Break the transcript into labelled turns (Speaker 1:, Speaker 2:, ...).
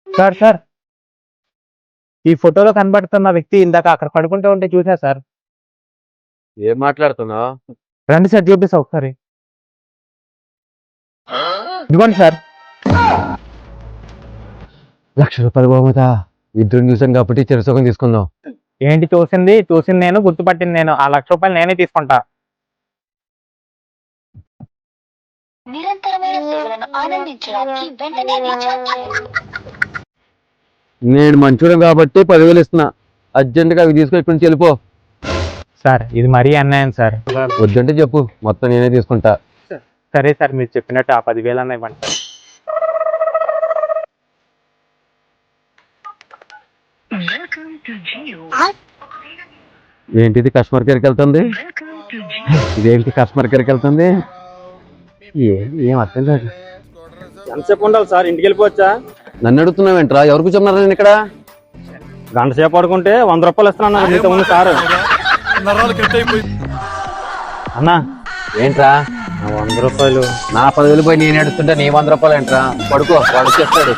Speaker 1: Sir sir ఈ ఫోటోలో కనబడుతున్న వ్యక్తి ఇందాక అక్కడ పడుకుంటూ ఉంటే చూసా సార్.
Speaker 2: ఏం మాట్లాడుతున్నావు?
Speaker 1: రండి సార్ చూపిస్తా ఒకసారి. ఇదిగోండి సార్.
Speaker 2: ₹1,00,000 బహుమత. ఇద్దరు చూసాను కాబట్టి చెరసగం తీసుకుందాం.
Speaker 1: ఏంటి చూసింది నేను, గుర్తుపట్టింది నేను. ఆ ₹1,00,000 నేనే తీసుకుంటా.
Speaker 3: నిరంతరమైన సేవలను ఆనందించడానికి వెంటనే రీఛార్జ్ చేయండి.
Speaker 2: నేను మంచోడు కాబట్టి 10,000 ఇస్తున్నా. అర్జెంటుగా అవి తీసుకొని ఇక్కడి నుంచి వెళ్ళిపో.
Speaker 1: సార్ ఇది మరీ అన్యాయం సార్.
Speaker 2: వద్దంటే చెప్పు, మొత్తం నేనే తీసుకుంటా.
Speaker 1: సరే సార్ మీరు చెప్పినట్టు ఆ 10,000 అన్న ఇవ్వండి.
Speaker 2: ఏంటిది కస్టమర్ కేర్కి వెళ్తుంది? ఇదేంటి కస్టమర్ కేర్కి వెళ్తుంది? ఏం అర్థం కాదు.
Speaker 4: ఎంతసేపు ఉండాలి సార్? ఇంటికి వెళ్ళిపోవచ్చా?
Speaker 2: నన్ను అడుగుతున్నావేంట్రా? ఎవరు కూర్చున్నారు నేను ఇక్కడ?
Speaker 4: గంట సేపు పడుకుంటే ₹100 ఇస్తున్నా మీతో ఉంది సార్. అన్నా
Speaker 2: ఏంట్రా
Speaker 4: ₹100.
Speaker 2: నా 10,000 పోయి నేను ఎడుతుంటే నీ ₹100 ఏంట్రా? పడుకో, వాడు వచ్చేస్తాడు.